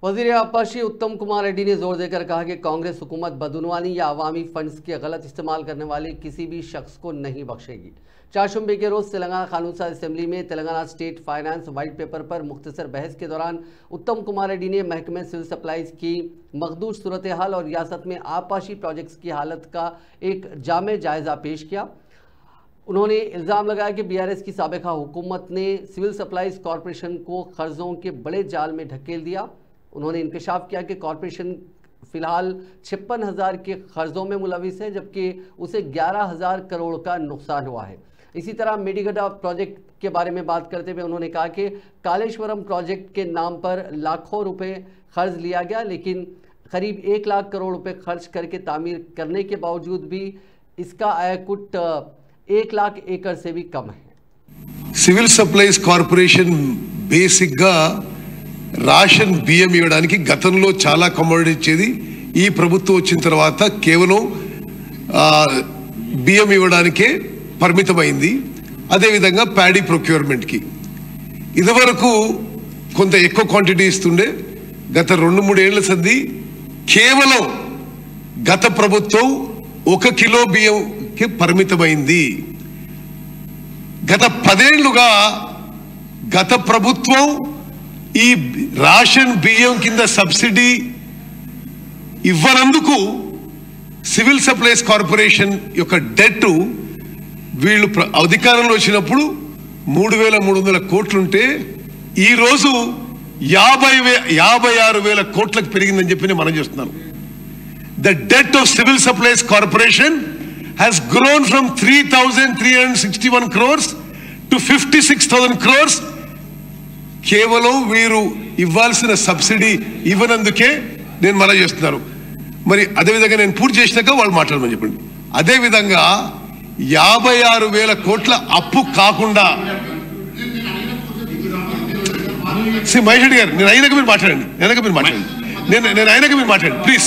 वज़ीर आबपाशी उत्तम कुमार रेड्डी ने जोर देकर कहा कि कांग्रेस हुकूमत बदउनवानी या अवामी फंड्स के गलत इस्तेमाल करने वाले किसी भी शख्स को नहीं बख्शेगी। चारशंबे के रोज़ तेलंगाना कानून साज असेंबली में Telangana state finance white paper पर मुख्तसर बहस के दौरान उत्तम कुमार रेड्डी ने महकमे सिविल सप्लाईज की मखदूश सूरत हाल और रियासत में आबपाशी प्रोजेक्ट्स की हालत का एक जामे जायज़ा पेश किया। उन्होंने इल्ज़ाम लगाया कि बीआरएस की साबिका हुकूमत ने सिविल सप्लाईज कॉरपोरेशन को कर्ज़ों के बड़े जाल में ढकेल दिया। उन्होंने इंकशाफ किया कि कॉरपोरेशन फ़िलहाल 56,000 के कर्ज़ों में मुलविस है, जबकि उसे 11,000 करोड़ का नुकसान हुआ है। इसी तरह मेडीगड्डा प्रोजेक्ट के बारे में बात करते हुए उन्होंने कहा कि कालेश्वरम प्रोजेक्ट के नाम पर लाखों रुपए कर्ज लिया गया, लेकिन करीब 1 लाख करोड़ रुपए खर्च करके तामीर करने के बावजूद भी इसका आयकुट 1 लाख एकड़ से भी कम है। Civil supplies corporation basic ration బియ్యం ఇవ్వడానికి గతంలో చాలా కమోడిటీ ఇచ్చేది। ఈ ప్రభుత్వం వచ్చిన తర్వాత కేవలం బియ్యం ఇవ్వడానికే పరిమితమైంది। అదే విధంగా ప్యాడీ ప్రొక్యూర్మెంట్ కి ఇదివరకు కొంత ఎక్కువ క్వాంటిటీ ఇస్తుండే। గత 2-3 ఏళ్ల సంది కేవలం గత ప్రభుత్వం 1 కిలో బియ్యంకి పరిమితమైంది। గత 10 ఏళ్లుగా గత ప్రభుత్వం ఈ రేషన్ బియ్యం కింద సబ్సిడీ ఇవ్వనందుకు సివిల్ సప్లైస్ కార్పొరేషన్ యొక్క డెట్ వీళ్ళు అధికారంలో వచ్చినప్పుడు 3,300 కోట్లుంటే ఈ రోజు 56,000 కోట్లకు పెరిగిందని చెప్పి మనం చేస్తున్నాం। The det of civil supplies corporation has grown from 3,361 crores to 56,000 crores। కేవలం వీరు ఇవ్వాల్సిన సబ్సిడీ ఇవ్వనందుకే నేను మనం చేస్తున్నారు। మరి అదే విధంగా నేను పూర్తి చేసినాక వాళ్ళు మాట్లాడమని చెప్పండి। అదే విధంగా 56,000 కోట్ల అప్పు కాకుండా మహేష్ రెడ్డి గారు నేను అయినాక మీరు మాట్లాడండి, నేను అయినాక మీరు మాట్లాడండి ప్లీజ్।